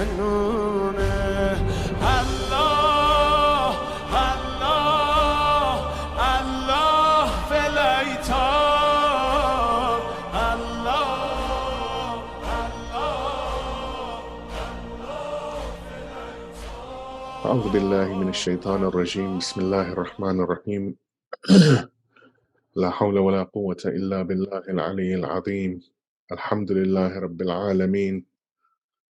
مجنونه الله الله الله في الأيتام الله أعوذ بالله من الشيطان الرجيم بسم الله الرحمن الرحيم لا حول ولا قوة إلا بالله العلي العظيم الحمد لله رب العالمين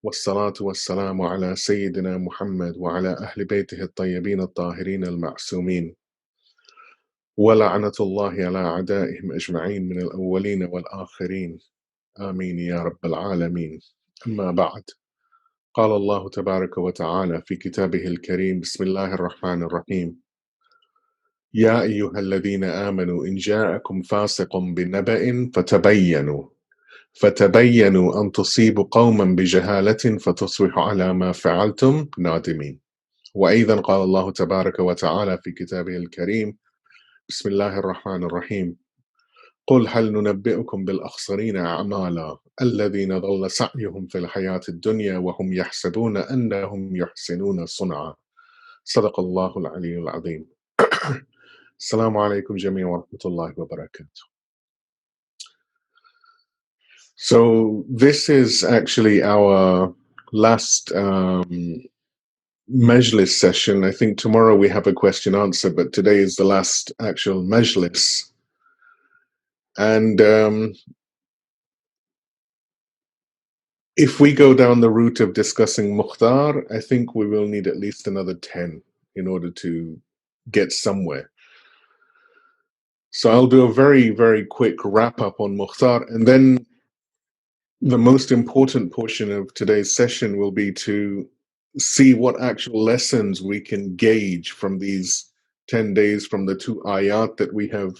والصلاة والسلام على سيدنا محمد وعلى أهل بيته الطيبين الطاهرين المعصومين ولعنة الله على أعدائهم أجمعين من الأولين والآخرين آمين يا رب العالمين. أما بعد، قال الله تبارك وتعالى في كتابه الكريم بسم الله الرحمن الرحيم يا أيها الذين آمنوا إن جاءكم فاسق بنبأ فتبينوا أن تصيبوا قوما بجهالة فتصبحوا على ما فعلتم نادمين. وأيضا قال الله تبارك وتعالى في كتابه الكريم بسم الله الرحمن الرحيم قل هل ننبئكم بالأخسرين أعمالا الذين ضل سعيهم في الحياة الدنيا وهم يحسبون أنهم يحسنون صنعا. صدق الله العلي العظيم. Assalamu alaikum jami'an wa rahmatullahi wa barakatuh. So this is actually our last majlis session. I think tomorrow we have a question answer, but today is the last actual majlis. And if we go down the route of discussing Mukhtar, I think we will need at least another 10 in order to get somewhere. So I'll do a very, very quick wrap up on Mukhtar, and then the most important portion of today's session will be to see what actual lessons we can gauge from these 10 days, from the two ayat that we have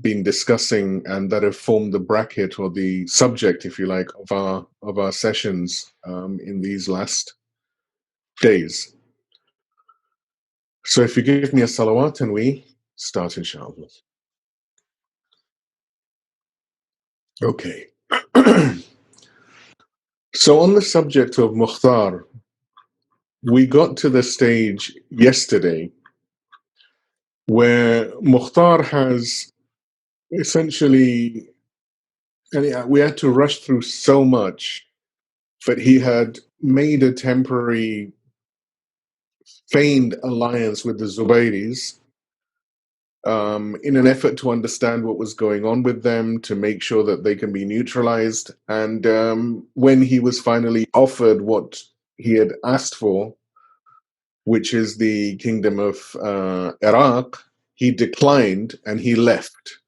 been discussing and that have formed the bracket or the subject, if you like, of our sessions in these last days. So if you give me a salawat and we start, inshallah. Okay. So on the subject of Mukhtar, we got to the stage yesterday where Mukhtar has essentially, and we had to rush through so much, but he had made a temporary feigned alliance with the Zubairis in an effort to understand what was going on with them, to make sure that they can be neutralized. And when he was finally offered what he had asked for, which is the kingdom of Iraq, he declined and he left.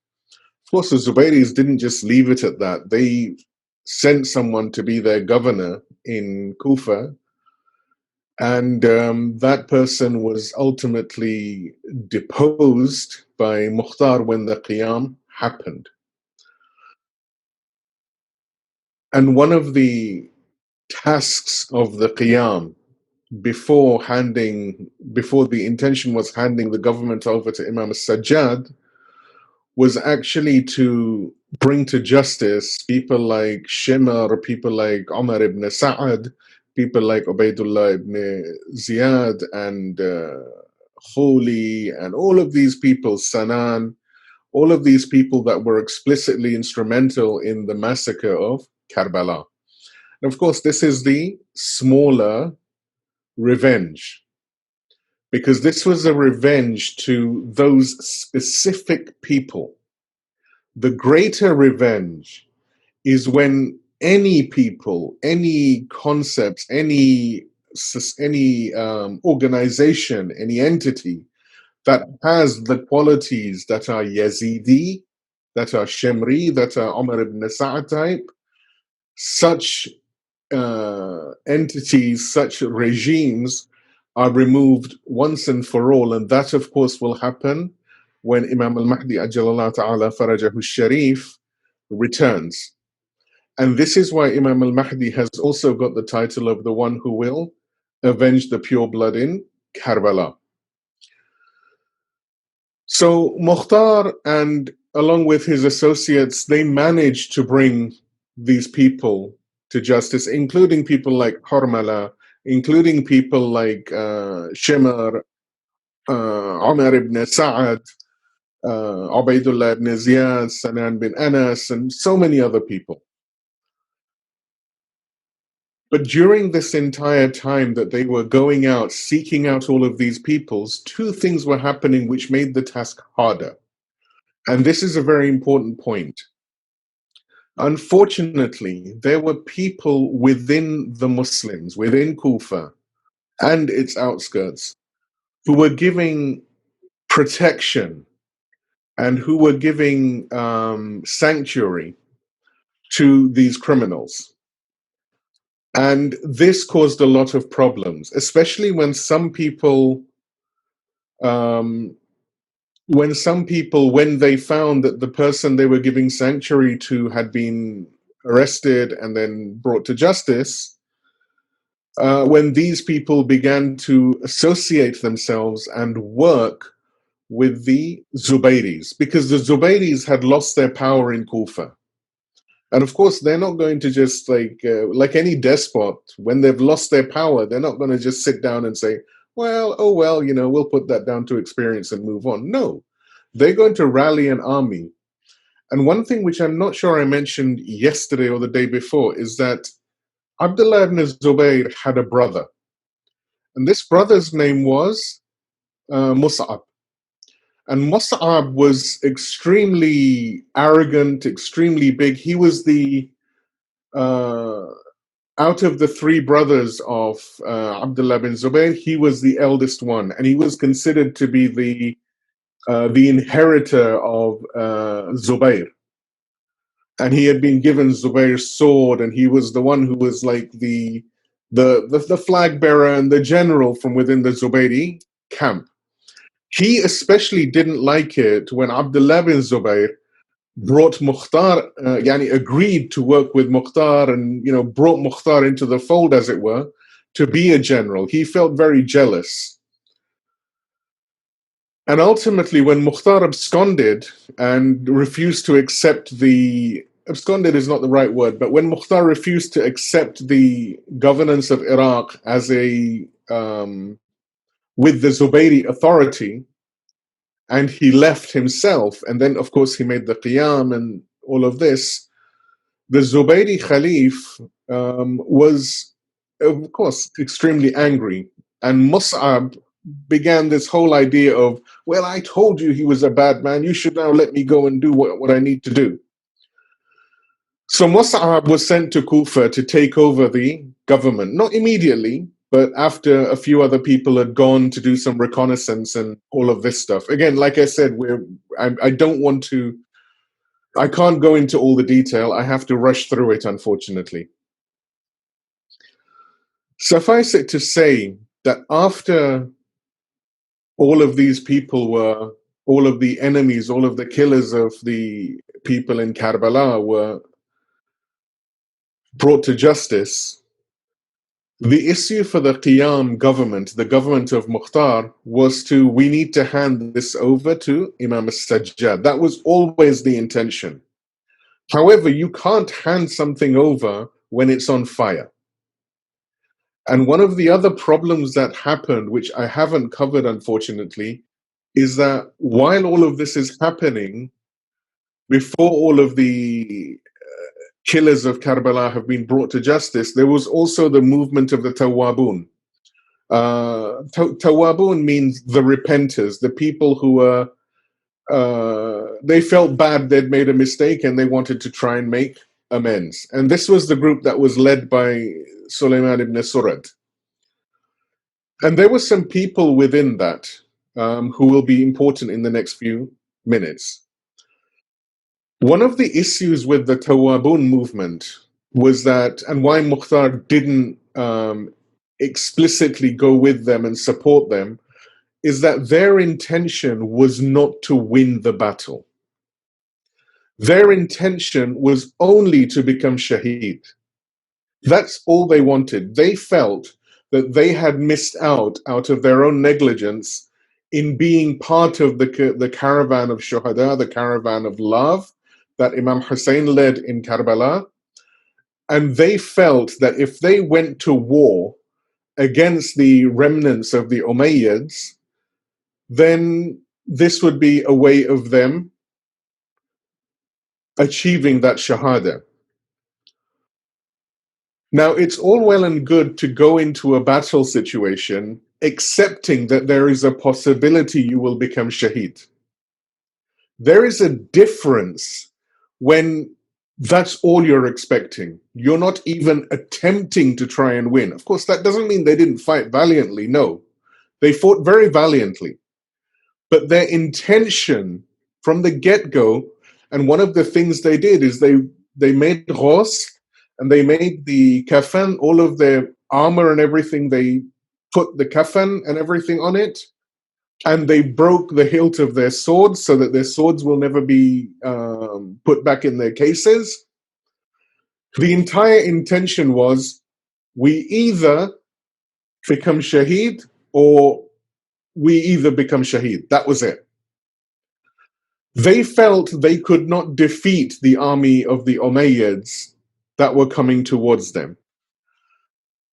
Of course, the Zubairis didn't just leave it at that. They sent someone to be their governor in Kufa, and that person was ultimately deposed by Mukhtar when the Qiyam happened. And one of the tasks of the Qiyam, before the intention was handing the government over to Imam al-Sajjad, was actually to bring to justice people like Shimr, people like Umar ibn Sa'ad, people like Ubaidullah ibn Ziyad and Khuli, and all of these people, Sanan, all of these people that were explicitly instrumental in the massacre of Karbala. And of course, this is the smaller revenge, because this was a revenge to those specific people. The greater revenge is when any people, any concepts, any organization, any entity that has the qualities that are Yazidi, that are Shemri, that are Umar ibn Sa'ad type, such entities, such regimes are removed once and for all. And that, of course, will happen when Imam al-Mahdi Ajalallah Ta'ala Farajahu Sharif returns. And this is why Imam al-Mahdi has also got the title of the one who will avenge the pure blood in Karbala. So Mukhtar, and along with his associates, they managed to bring these people to justice, including people like Hormala, including people like Shimr, Umar ibn Sa'ad, Ubaidullah ibn Ziyad, Sanan bin Anas, and so many other people. But during this entire time that they were going out, seeking out all of these peoples, two things were happening which made the task harder. And this is a very important point. Unfortunately, there were people within the Muslims, within Kufa and its outskirts, who were giving protection and who were giving sanctuary to these criminals. And this caused a lot of problems, especially when some people, when they found that the person they were giving sanctuary to had been arrested and then brought to justice, when these people began to associate themselves and work with the Zubayris, because the Zubayris had lost their power in Kufa. And of course, they're not going to just like any despot, when they've lost their power, they're not going to just sit down and say, well, oh, well, we'll put that down to experience and move on. No, they're going to rally an army. And one thing which I'm not sure I mentioned yesterday or the day before is that Abdullah ibn Zubayr had a brother. And this brother's name was Mus'ab. And Mus'ab was extremely arrogant, extremely big. He was the out of the three brothers of Abdullah bin Zubayr, he was the eldest one, and he was considered to be the inheritor of Zubayr. And he had been given Zubayr's sword, and he was the one who was like the flag bearer and the general from within the Zubayri camp. He especially didn't like it when Abdullah bin Zubayr brought Mukhtar, agreed to work with Mukhtar and, brought Mukhtar into the fold, as it were, to be a general. He felt very jealous. And ultimately, when Mukhtar absconded and refused to accept absconded is not the right word, but when Mukhtar refused to accept the governance of Iraq as with the Zubayri authority, and he left himself, and then of course he made the Qiyam and all of this, the Zubayri Khalif was of course extremely angry, and Mus'ab began this whole idea of, well, I told you he was a bad man, you should now let me go and do what I need to do. So Mus'ab was sent to Kufa to take over the government, not immediately, but after a few other people had gone to do some reconnaissance and all of this stuff. Again, like I said, I can't go into all the detail. I have to rush through it, unfortunately. Suffice it to say that after all of these people all of the enemies, all of the killers of the people in Karbala were brought to justice, the issue for the Qiyam government, the government of Mukhtar, was we need to hand this over to Imam al-Sajjad. That was always the intention. However, you can't hand something over when it's on fire. And one of the other problems that happened, which I haven't covered, unfortunately, is that while all of this is happening, before all of the killers of Karbala have been brought to justice, there was also the movement of the Tawwabun. Tawwabun means the repenters, the people who were, they felt bad they'd made a mistake and they wanted to try and make amends. And this was the group that was led by Sulaiman ibn Surad. And there were some people within that who will be important in the next few minutes. One of the issues with the Tawwabun movement was that, and why Mukhtar didn't explicitly go with them and support them, is that their intention was not to win the battle. Their intention was only to become shaheed. That's all they wanted. They felt that they had missed out of their own negligence in being part of the caravan of shuhada, the caravan of love that Imam Hussein led in Karbala. And they felt that if they went to war against the remnants of the Umayyads, then this would be a way of them achieving that shahada. Now, it's all well and good to go into a battle situation accepting that there is a possibility you will become shaheed. There is a difference when that's all you're expecting. You're not even attempting to try and win. Of course, that doesn't mean they didn't fight valiantly. No, they fought very valiantly. But their intention from the get-go, and one of the things they did is they made ghos, and they made the kafan, all of their armor and everything, they put the kafan and everything on it, and they broke the hilt of their swords so that their swords will never be put back in their cases. The entire intention was, we either become shaheed or we either become shaheed. That was it. They felt they could not defeat the army of the Umayyads that were coming towards them.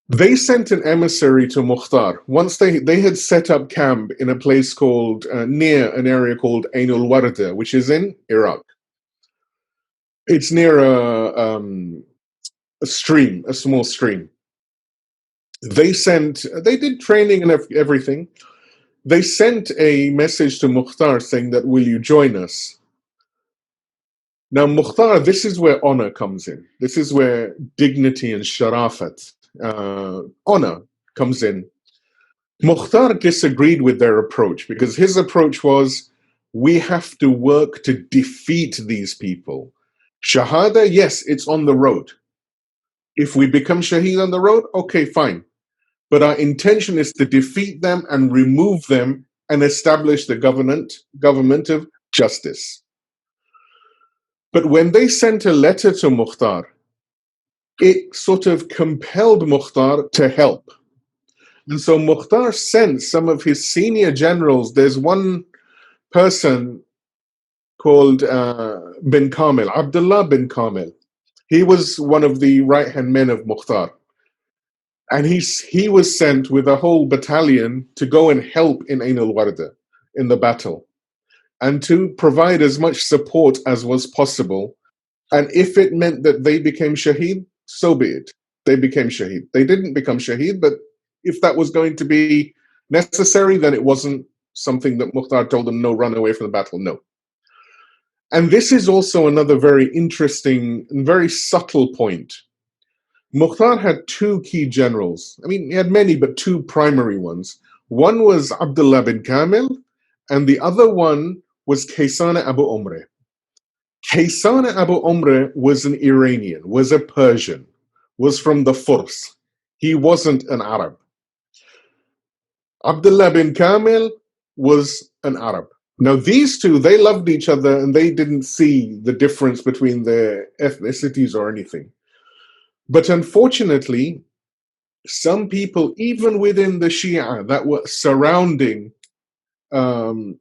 They sent an emissary to Mukhtar. Once they had set up camp in a place called, near an area called Ain al-Warda, which is in Iraq. It's near a stream, a small stream. They did training and everything. They sent a message to Mukhtar saying that, will you join us? Now, Mukhtar, this is where honor comes in. This is where dignity and sharafat, honor comes in. Mukhtar disagreed with their approach because his approach was, we have to work to defeat these people. Shahada, yes, it's on the road. If we become shaheed on the road, okay, fine. But our intention is to defeat them and remove them and establish the government of justice. But when they sent a letter to Mukhtar, it sort of compelled Mukhtar to help. And so Mukhtar sent some of his senior generals. There's one person called bin Kamil, Abdullah bin Kamil. He was one of the right-hand men of Mukhtar. And he was sent with a whole battalion to go and help in Ain al-Warda, in the battle, and to provide as much support as was possible. And if it meant that they became shaheed, so be it. They became shaheed. They didn't become shaheed, but if that was going to be necessary, then it wasn't something that Mukhtar told them, no, run away from the battle, no. And this is also another very interesting and very subtle point. Mukhtar had two key generals. I mean, he had many, but two primary ones. One was Abdullah bin Kamil, and the other one was Kaysan Abu Umreh. Kaysan Abu Umreh was an Iranian, was a Persian, was from the Furs. He wasn't an Arab. Abdullah bin Kamil was an Arab. Now, these two, they loved each other and they didn't see the difference between their ethnicities or anything. But unfortunately, some people, even within the Shia that were surrounding Sulaiman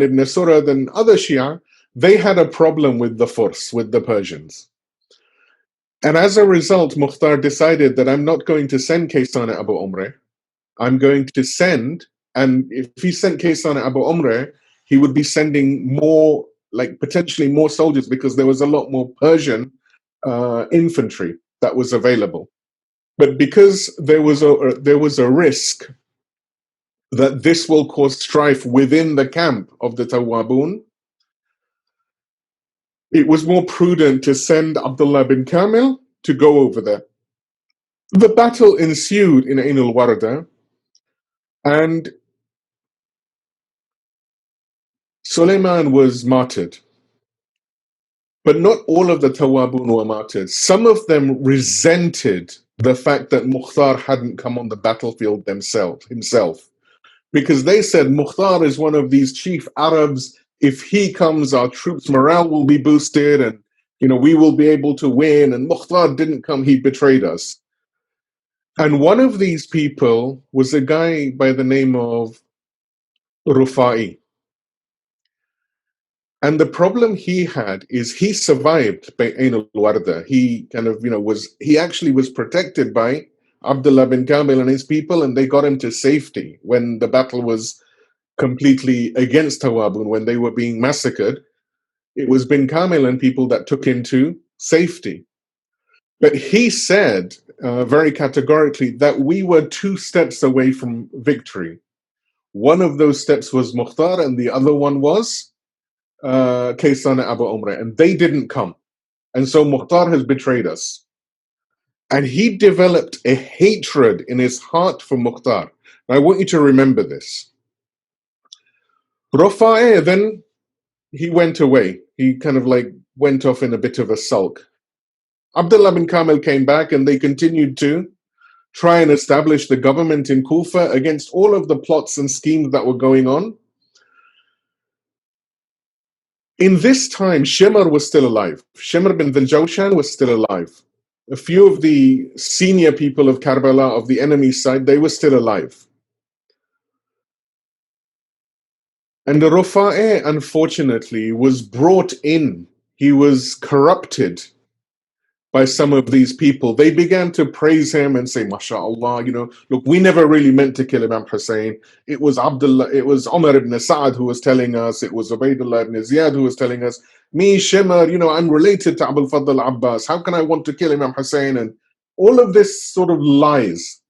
ibn Surad and other Shia, they had a problem with the Furs, with the Persians. And as a result, Mukhtar decided that I'm not going to send Kaysan Abu Umreh. I'm going to send, and if he sent Kaysan Abu Umreh, he would be sending more, like potentially more soldiers, because there was a lot more Persian infantry that was available. But because there was a risk that this will cause strife within the camp of the Tawwabun, it was more prudent to send Abdullah bin Kamil to go over there. The battle ensued in Ain al-Warda, and Suleiman was martyred. But not all of the Tawwabun were martyred. Some of them resented the fact that Mukhtar hadn't come on the battlefield himself. Because they said, Mukhtar is one of these chief Arabs. If he comes, our troops' morale will be boosted and we will be able to win. And Mukhtar didn't come, he betrayed us. And one of these people was a guy by the name of Rufai. And the problem he had is he survived by Ain al-Warda. He kind of, he actually was protected by Abdullah bin Kamil and his people, and they got him to safety when the battle was completely against Tawabun, when they were being massacred. It was bin Kamil and people that took him to safety. But he said very categorically that we were 2 steps away from victory. One of those steps was Mukhtar, and the other one was Kaysana Abu Umrah, and they didn't come. And so Mukhtar has betrayed us. And he developed a hatred in his heart for Mukhtar. I want you to remember this. Rafa'eh, then he went away. He kind of like went off in a bit of a sulk. Abdullah bin Kamil came back, and they continued to try and establish the government in Kufa against all of the plots and schemes that were going on. In this time, Shimr was still alive. Shimr bin Dhiljawshan was still alive. A few of the senior people of Karbala, of the enemy's side, they were still alive. And the Rafa'eh, unfortunately, was brought in. He was corrupted by some of these people. They began to praise him and say, MashaAllah, look, we never really meant to kill Imam Hussein. It was Umar ibn Sa'ad who was telling us, it was Ubaidullah ibn Ziyad who was telling us, me, Shimr, I'm related to Abul Fadl Abbas. How can I want to kill Imam Hussein? And all of this sort of lies.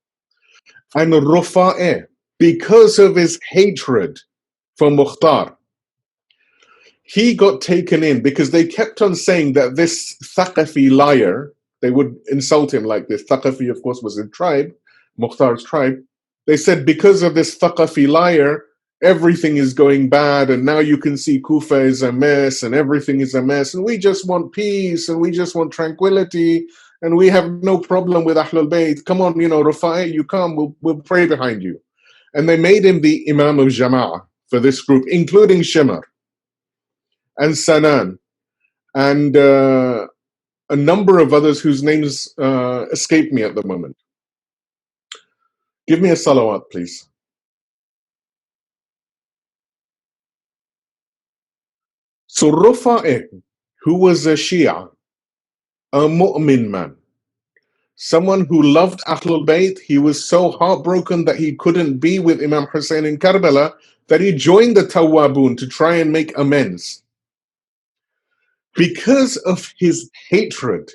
And Rafa'eh, because of his hatred for Mukhtar, he got taken in because they kept on saying that this Thaqafi liar, they would insult him like this. Thaqafi, of course, was a tribe, Mukhtar's tribe. They said, because of this Thaqafi liar, everything is going bad, and now you can see Kufa is a mess, and everything is a mess, and we just want peace, and we just want tranquility, and we have no problem with Ahlul Bayt. Come on, Rafa'eh, you come, we'll pray behind you. And they made him the Imam of Jama'ah for this group, including Shimr and Sanan, and a number of others whose names escape me at the moment. Give me a salawat, please. So Rafa'eh, who was a Shia, a mu'min man, someone who loved Ahlul Bayt, he was so heartbroken that he couldn't be with Imam Hussein in Karbala that he joined the Tawwabun to try and make amends. Because of his hatred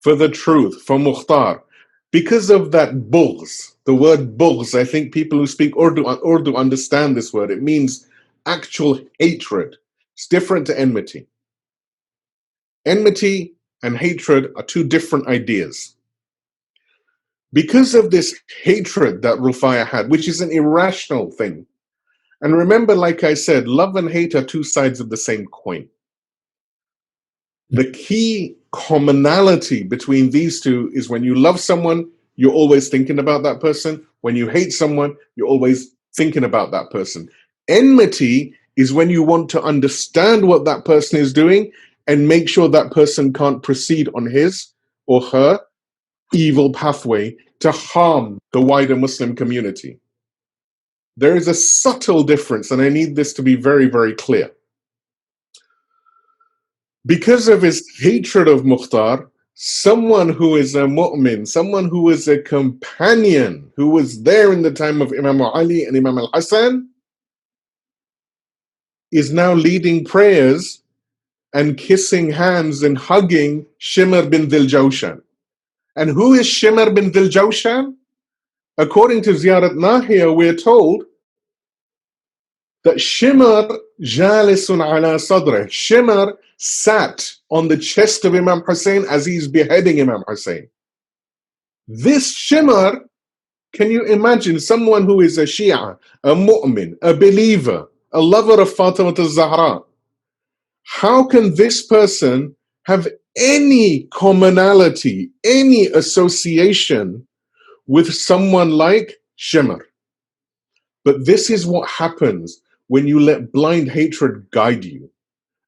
for the truth, for Mukhtar, because of that bughz, the word bughz, I think people who speak Urdu understand this word. It means actual hatred. It's different to enmity. Enmity and hatred are 2 different ideas. Because of this hatred that Rafa'eh had, which is an irrational thing. And remember, like I said, love and hate are 2 sides of the same coin. The key commonality between these 2 is when you love someone, you're always thinking about that person. When you hate someone, you're always thinking about that person. Enmity is when you want to understand what that person is doing and make sure that person can't proceed on his or her evil pathway to harm the wider Muslim community. There is a subtle difference, and I need this to be very, very clear. Because of his hatred of Mukhtar, someone who is a mu'min, someone who is a companion, who was there in the time of Imam Ali and Imam al-Hassan, is now leading prayers and kissing hands and hugging Shimr bin Dhiljawshan. And who is Shimr bin Dhiljawshan? According to Ziyarat Nahiya, we're told that Shimr jalisun ala sadrih. Shimr sat on the chest of Imam Hussein as he's beheading Imam Hussein. This Shimr, can you imagine someone who is a Shia, a mu'min, a believer, a lover of Fatima al-Zahra? How can this person have any commonality, any association with someone like Shimr? But this is what happens when you let blind hatred guide you.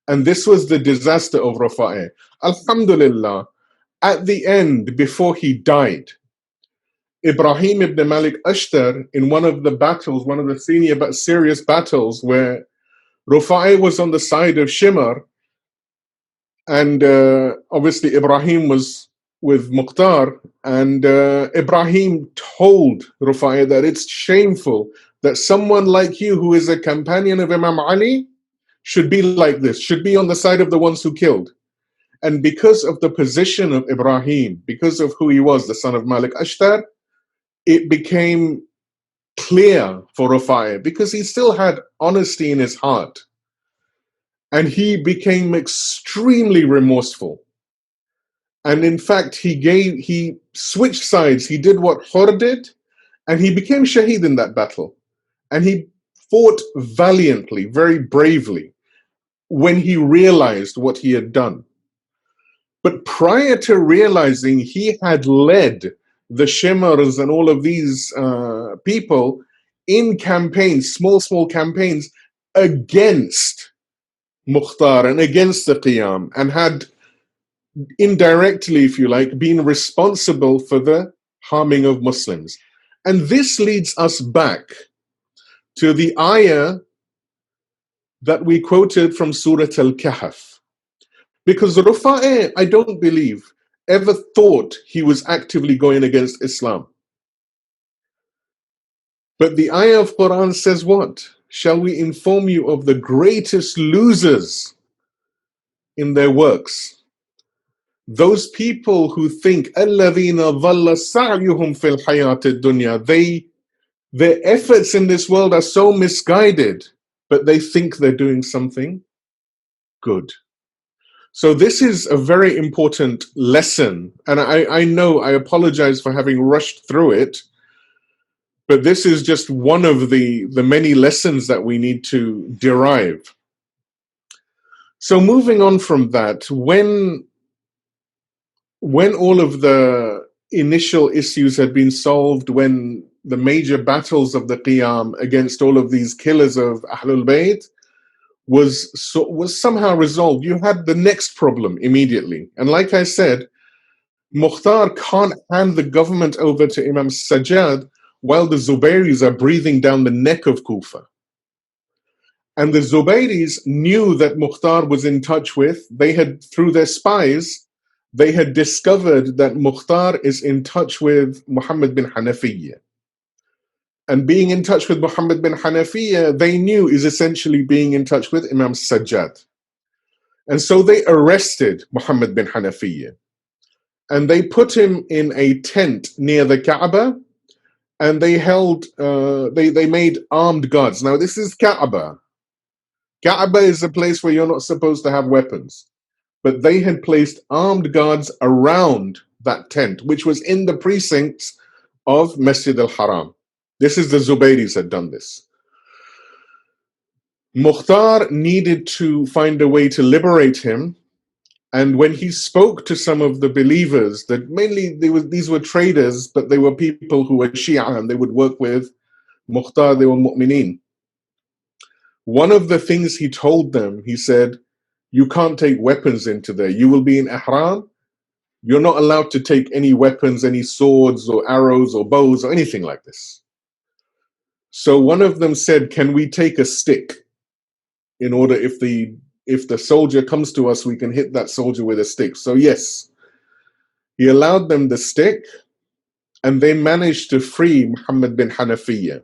And this was the disaster of Rafa'eh. Alhamdulillah, at the end, before he died, Ibrahim ibn Malik Ashtar, in one of the battles, one of the senior but serious battles where Rufa'i was on the side of Shimr, and obviously Ibrahim was with Mukhtar, and Ibrahim told Rufa'i that it's shameful that someone like you, who is a companion of Imam Ali, should be like this, should be on the side of the ones who killed. And because of the position of Ibrahim, because of who he was, the son of Malik Ashtar, it became clear for Rufa'i, because he still had honesty in his heart. And he became extremely remorseful. And in fact, he switched sides. He did what Hur did, and he became Shaheed in that battle. And he fought valiantly, very bravely, when he realized what he had done. But prior to realizing, he had led the Shimrs and all of these people in campaigns, small campaigns, against Mukhtar and against the Qiyam, and had indirectly, if you like, been responsible for the harming of Muslims. And this leads us back to the ayah that we quoted from Surah Al-Kahf. Because Rufa'i, I don't believe, ever thought he was actively going against Islam. But the ayah of Quran says what? Shall we inform you of the greatest losers in their works? Those people who think الَّذِينَ ظَلَّ سَعْيُهُمْ فِي الْحَيَاةِ الدُّنْيَا, their efforts in this world are so misguided, but they think they're doing something good. So this is a very important lesson, and I know I apologize for having rushed through it, but this is just one of the many lessons that we need to derive. So moving on from that, when all of the initial issues had been solved, when the major battles of the Qiyam against all of these killers of Ahlul Bayt was somehow resolved, you had the next problem immediately. And like I said, Mukhtar can't hand the government over to Imam Sajjad while the Zubairis are breathing down the neck of Kufa. And the Zubairis knew that Mukhtar was in touch with, they had, through their spies, they had discovered that Mukhtar is in touch with Muhammad bin Hanafiyyah. And being in touch with Muhammad bin Hanafiyyah, they knew, is essentially being in touch with Imam Sajjad. And so they arrested Muhammad bin Hanafiyyah. And they put him in a tent near the Kaaba, and they held, they made armed guards. Now this is Kaaba. Kaaba is a place where you're not supposed to have weapons. But they had placed armed guards around that tent, which was in the precincts of Masjid al-Haram. This is the Zubairis had done this. Mukhtar needed to find a way to liberate him. And when he spoke to some of the believers, that mainly these were traders, but they were people who were Shia and they would work with Mukhtar, they were mu'mineen. One of the things he told them, he said, you can't take weapons into there. You will be in ihram. You're not allowed to take any weapons, any swords or arrows or bows or anything like this. So one of them said, can we take a stick in order if the soldier comes to us, we can hit that soldier with a stick. So yes, he allowed them the stick, and they managed to free Muhammad bin Hanafiyyah.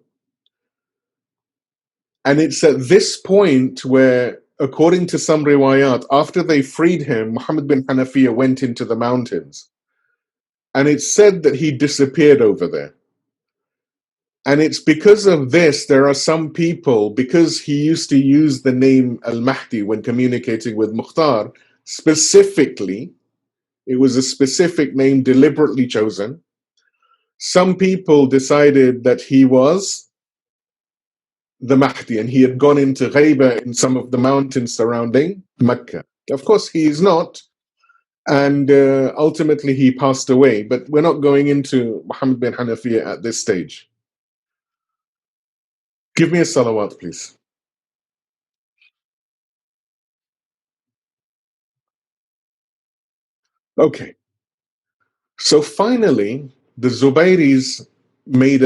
And it's at this point where, according to some riwayat, after they freed him, Muhammad bin Hanafiyyah went into the mountains. And it's said that he disappeared over there. And it's because of this, there are some people, because he used to use the name Al-Mahdi when communicating with Mukhtar, specifically, it was a specific name deliberately chosen. Some people decided that he was the Mahdi and he had gone into Ghaiba in some of the mountains surrounding Mecca. Of course, he is not. And ultimately he passed away. But we're not going into Muhammad bin Hanafiyyah at this stage. Give me a salawat, please. Okay. So finally, the Zubairis made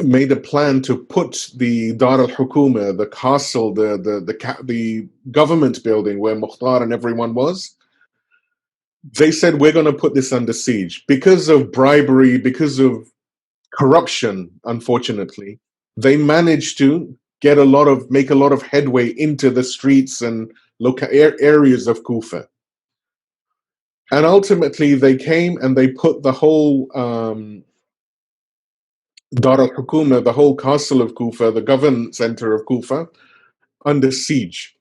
made a plan to put the Dar al-Hukuma, the castle, the government building where Mukhtar and everyone was. They said, we're going to put this under siege because of bribery, because of corruption. Unfortunately, they managed to make a lot of headway into the streets and areas of Kufa. And ultimately, they came and they put the whole Dar al-Hukuma, the whole castle of Kufa, the government center of Kufa, under siege.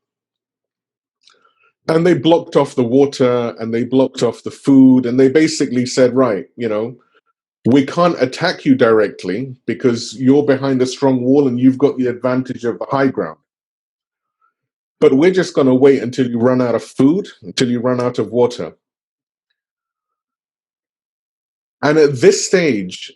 And they blocked off the water and they blocked off the food. And they basically said, right, we can't attack you directly because you're behind a strong wall and you've got the advantage of the high ground. But we're just going to wait until you run out of food, until you run out of water. And at this stage,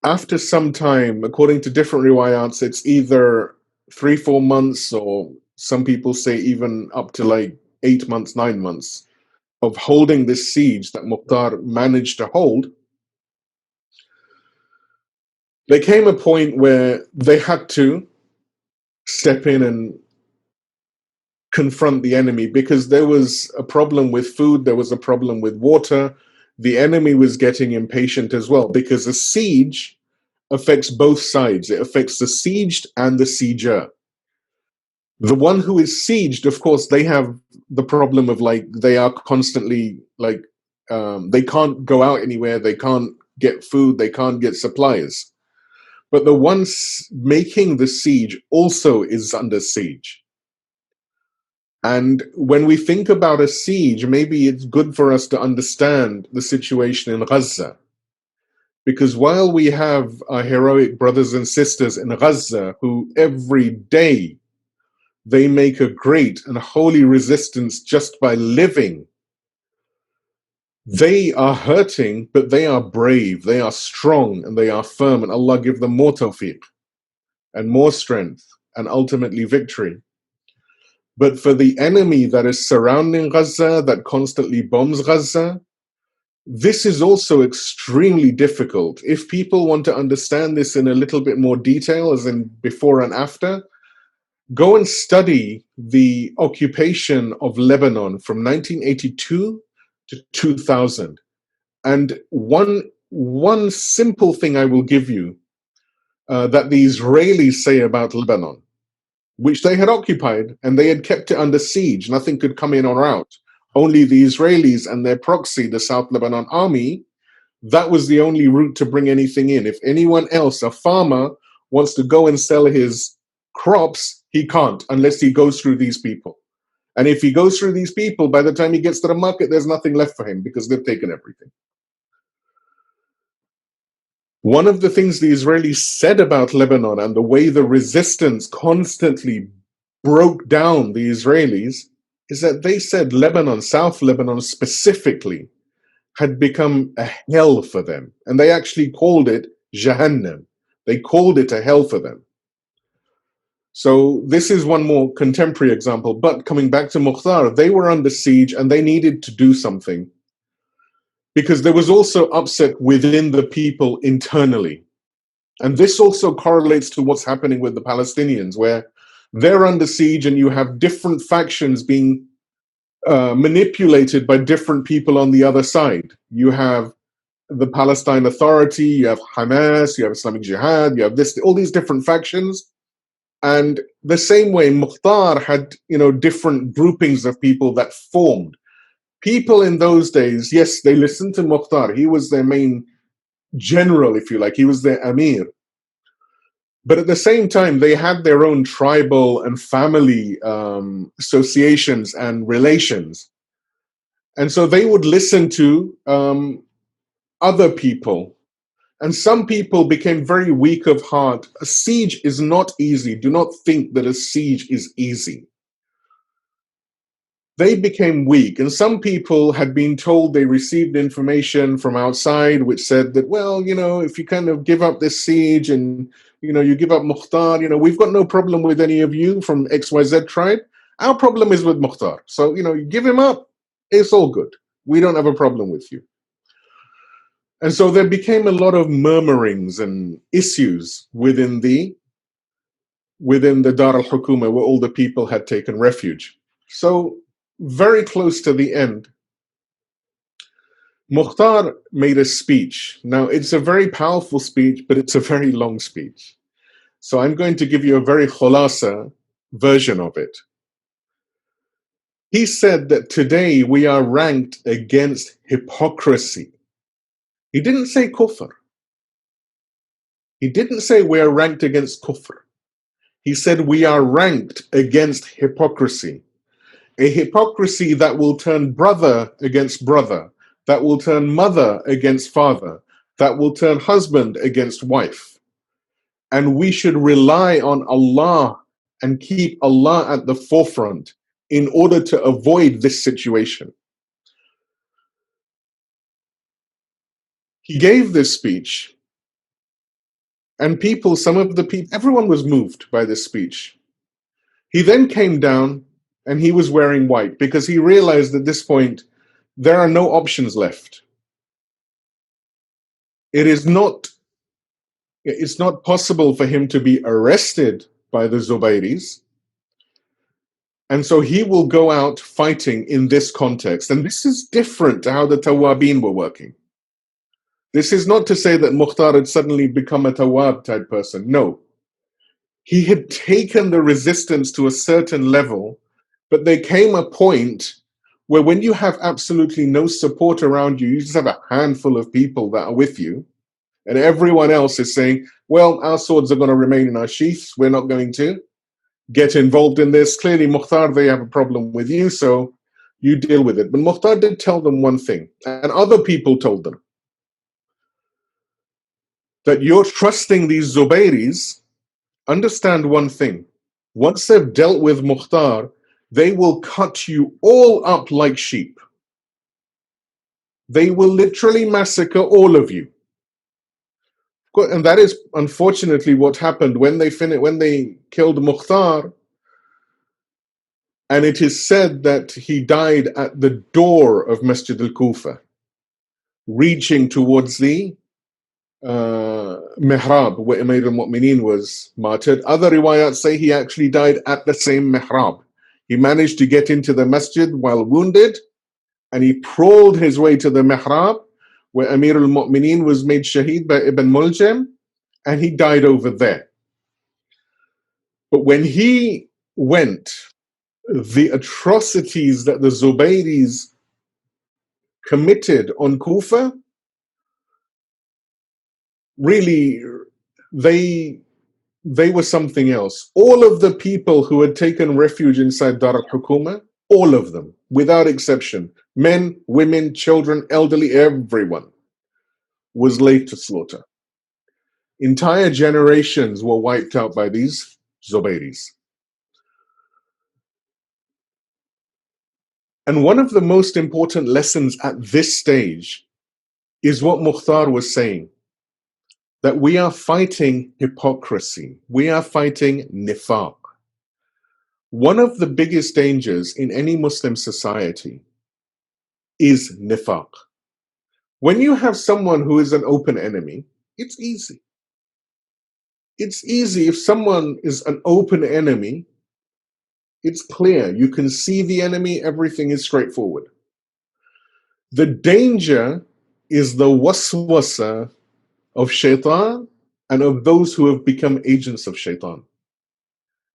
after some time, according to different riwayats, it's either 3-4 months, or some people say even up to like 8 months, 9 months of holding this siege that Mukhtar managed to hold. There came a point where they had to step in and confront the enemy because there was a problem with food, there was a problem with water. The enemy was getting impatient as well because a siege affects both sides. It affects the sieged and the sieger. The one who is sieged, of course, they have the problem of they are constantly they can't go out anywhere, they can't get food, they can't get supplies. But the one making the siege also is under siege. And when we think about a siege, maybe it's good for us to understand the situation in Gaza. Because while we have our heroic brothers and sisters in Gaza who every day they make a great and holy resistance just by living, they are hurting, but they are brave, they are strong, and they are firm, and Allah give them more tawfiq and more strength and ultimately victory. But for the enemy that is surrounding Gaza, that constantly bombs Gaza, this is also extremely difficult. If people want to understand this in a little bit more detail, as in before and after, go and study the occupation of Lebanon from 1982 to 2000. And one simple thing I will give you that the Israelis say about Lebanon, which they had occupied and they had kept it under siege. Nothing could come in or out. Only the Israelis and their proxy, the South Lebanon Army, that was the only route to bring anything in. If anyone else, a farmer, wants to go and sell his crops, he can't unless he goes through these people. And if he goes through these people, by the time he gets to the market, there's nothing left for him because they've taken everything. One of the things the Israelis said about Lebanon and the way the resistance constantly broke down the Israelis is that they said Lebanon, South Lebanon specifically, had become a hell for them. And they actually called it Jahannam. They called it a hell for them. So this is one more contemporary example. But coming back to Mukhtar, they were under siege and they needed to do something, because there was also upset within the people internally. And this also correlates to what's happening with the Palestinians, where they're under siege and you have different factions being manipulated by different people on the other side. You have the Palestine Authority, you have Hamas, you have Islamic Jihad, you have all these different factions. And the same way, Mukhtar had, different groupings of people that formed. People in those days, yes, they listened to Mukhtar. He was their main general, if you like. He was their Amir. But at the same time, they had their own tribal and family associations and relations. And so they would listen to other people. And some people became very weak of heart. A siege is not easy. Do not think that a siege is easy. They became weak. And some people had been told, they received information from outside which said that, well, if you kind of give up this siege and, you give up Mukhtar, we've got no problem with any of you from XYZ tribe. Our problem is with Mukhtar. So, you give him up, it's all good. We don't have a problem with you. And so there became a lot of murmurings and issues within the Dar al-Hukuma, where all the people had taken refuge. So very close to the end, Mukhtar made a speech. Now, it's a very powerful speech, but it's a very long speech. So I'm going to give you a very khulasa version of it. He said that today we are ranked against hypocrisy. He didn't say kufr. He didn't say we are ranked against kufr. He said we are ranked against hypocrisy. A hypocrisy that will turn brother against brother, that will turn mother against father, that will turn husband against wife. And we should rely on Allah and keep Allah at the forefront in order to avoid this situation. He gave this speech, and people, some of the people, everyone was moved by this speech. He then came down and he was wearing white because he realized at this point there are no options left. It's not possible for him to be arrested by the Zubairis. And so he will go out fighting in this context. And this is different to how the Tawabin were working. This is not to say that Mukhtar had suddenly become a Tawab type person. No. He had taken the resistance to a certain level, but there came a point where when you have absolutely no support around you, you just have a handful of people that are with you, and everyone else is saying, well, our swords are going to remain in our sheaths. We're not going to get involved in this. Clearly, Mukhtar, they have a problem with you, so you deal with it. But Mukhtar did tell them one thing, and other people told them, that you're trusting these Zubairis. Understand one thing. Once they've dealt with Mukhtar, they will cut you all up like sheep. They will literally massacre all of you. And that is unfortunately what happened when they killed Mukhtar. And it is said that he died at the door of Masjid al-Kufa, reaching towards the mihrab where Amir al-Mu'mineen was martyred. Other riwayat say he actually died at the same mihrab. He managed to get into the masjid while wounded, and he crawled his way to the mihrab where Amir al-Mu'mineen was made shaheed by Ibn Muljam, and he died over there. But when he went, the atrocities that the Zubairis committed on Kufa, really, they were something else. All of the people who had taken refuge inside Dar al-Hukuma, all of them, without exception, men, women, children, elderly, everyone was laid to slaughter. Entire generations were wiped out by these Zubairis. And one of the most important lessons at this stage is what Mukhtar was saying, that we are fighting hypocrisy. We are fighting nifaq. One of the biggest dangers in any Muslim society is nifaq. When you have someone who is an open enemy, it's easy. It's easy. If someone is an open enemy, it's clear. You can see the enemy, everything is straightforward. The danger is the waswasa of shaitan and of those who have become agents of shaitan.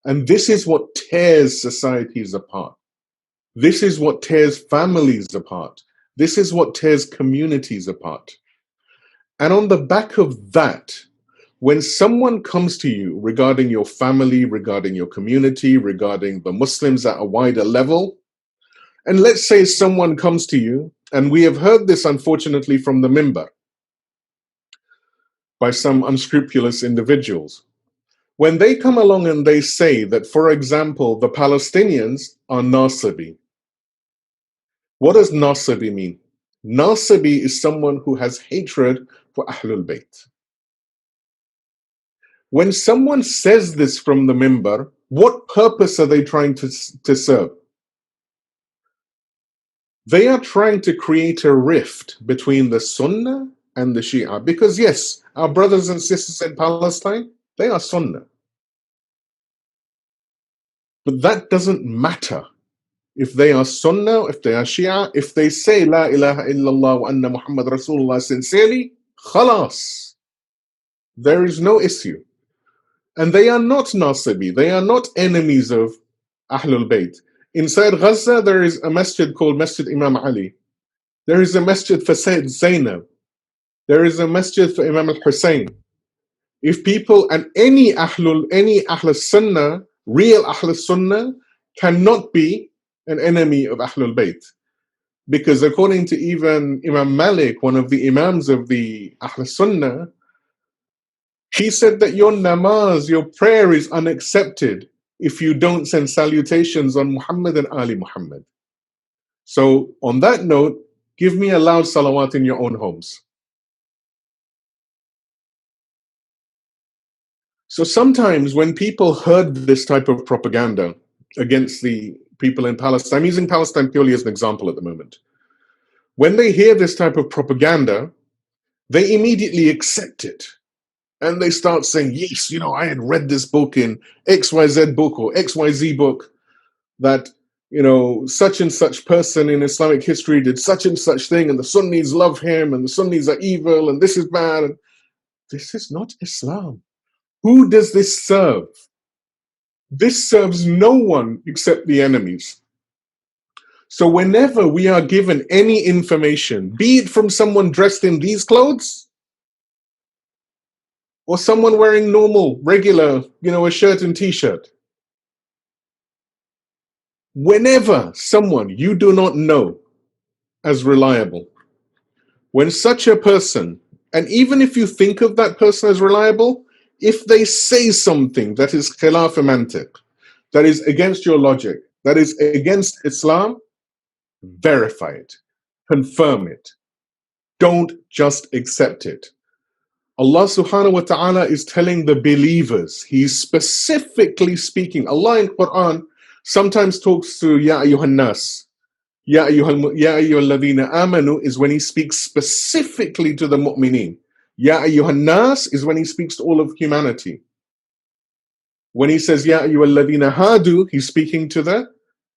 And this is what tears societies apart. This is what tears families apart. This is what tears communities apart. And on the back of that, when someone comes to you regarding your family, regarding your community, regarding the Muslims at a wider level, and let's say someone comes to you, and we have heard this unfortunately from the minbar by some unscrupulous individuals. When they come along and they say that, for example, the Palestinians are Nasibi. What does Nasibi mean? Nasibi is someone who has hatred for Ahlul Bayt. When someone says this from the minbar, what purpose are they trying to serve? They are trying to create a rift between the Sunnah and the Shia. Because yes, our brothers and sisters in Palestine, they are Sunnah. But that doesn't matter. If they are Sunnah, if they are Shia, if they say La ilaha illallah wa anna Muhammad Rasulullah sincerely, khalas. There is no issue. And they are not Nasibi. They are not enemies of Ahlul Bayt. Inside Gaza, there is a masjid called Masjid Imam Ali. There is a masjid for Sayyid Zainab. There is a masjid for Imam al-Hussein. If people, and any Ahlul Sunnah, real Ahlul Sunnah, cannot be an enemy of Ahlul Bayt. Because according to even Imam Malik, one of the Imams of the Ahlul Sunnah, he said that your namaz, your prayer is unaccepted if you don't send salutations on Muhammad and Ali Muhammad. So on that note, give me a loud salawat in your own homes. So sometimes when people heard this type of propaganda against the people in Palestine, I'm using Palestine purely as an example at the moment. When they hear this type of propaganda, they immediately accept it. And they start saying, yes, I had read this book in XYZ book or XYZ book that, such and such person in Islamic history did such and such thing, and the Sunnis love him, and the Sunnis are evil, and this is bad. And this is not Islam. Who does this serve? This serves no one except the enemies. So whenever we are given any information, be it from someone dressed in these clothes, or someone wearing normal, regular, a shirt and t-shirt, whenever someone you do not know as reliable, when such a person, and even if you think of that person as reliable, if they say something that is khilaf mantiq, that is against your logic, that is against Islam, verify it, confirm it. Don't just accept it. Allah subhanahu wa ta'ala is telling the believers, He's specifically speaking. Allah in Quran sometimes talks to Ya ayyuhan nas. Ya ayyuhalladhina amanu is when He speaks specifically to the mu'mineen. Ya ayyuhan nas is when He speaks to all of humanity. When He says Ya ayyuhalladhina hadu, He's speaking to the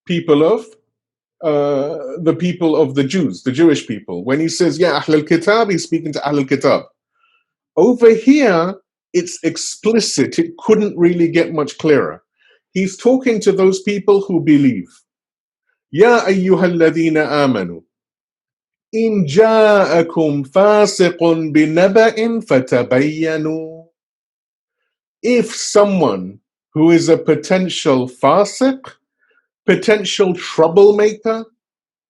people of the Jews, the Jewish people. When He says Ya ahlul kitab, He's speaking to ahlul kitab. Over here, it's explicit. It couldn't really get much clearer. He's talking to those people who believe. Ya ayyuhalladhina amanu. In ja'akum fasiqun binaba'in fatabayyanu. If someone who is a potential fasiq, potential troublemaker,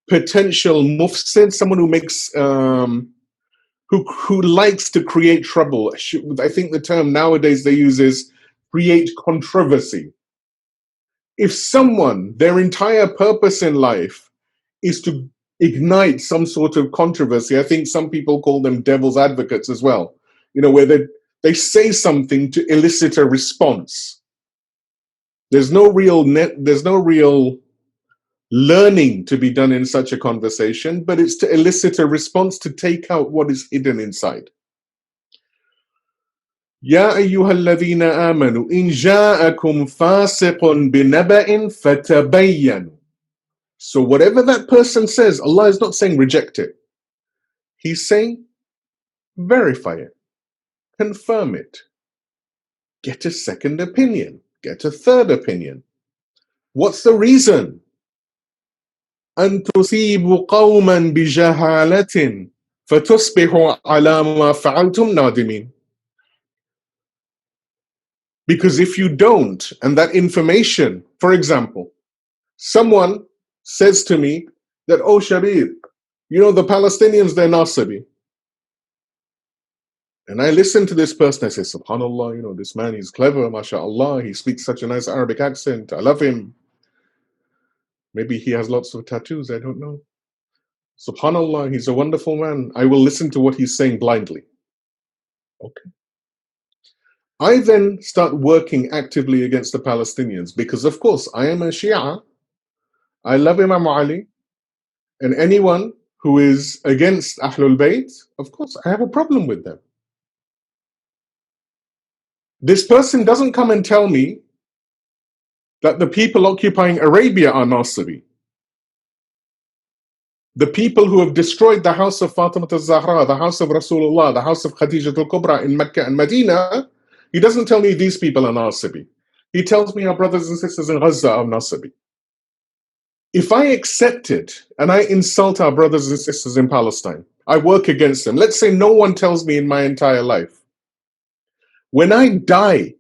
potential mufsid, someone who makes who likes to create trouble. I think the term nowadays they use is create controversy. If someone, their entire purpose in life is to ignite some sort of controversy, I think some people call them devil's advocates as well, where they say something to elicit a response. There's no real learning to be done in such a conversation, but it's to elicit a response to take out what is hidden inside. Ya ayyuhalladhina amanu in ja'akum fasiqun binaba'in fatabayyanu. So whatever that person says, Allah is not saying reject it. He's saying verify it, confirm it, get a second opinion, get a third opinion. What's the reason? أن تصيبوا قوما بجهالة فتصبحوا على ما فعلتم نادمين. Because if you don't, and that information, for example, someone says to me that, oh Shabbir, the Palestinians, they're Nasibi. And I listen to this person, I say, subhanallah, this man, he's clever, mashallah, he speaks such a nice Arabic accent, I love him. Maybe he has lots of tattoos, I don't know. Subhanallah, he's a wonderful man. I will listen to what he's saying blindly. Okay. I then start working actively against the Palestinians because, of course, I am a Shia. I love Imam Ali. And anyone who is against Ahlul Bayt, of course, I have a problem with them. This person doesn't come and tell me that the people occupying Arabia are Nasibi. The people who have destroyed the house of Fatima al-Zahra, the house of Rasulullah, the house of Khadija al-Kubra in Mecca and Medina, he doesn't tell me these people are Nasibi. He tells me our brothers and sisters in Gaza are Nasibi. If I accept it and I insult our brothers and sisters in Palestine, I work against them. Let's say no one tells me in my entire life. When I die,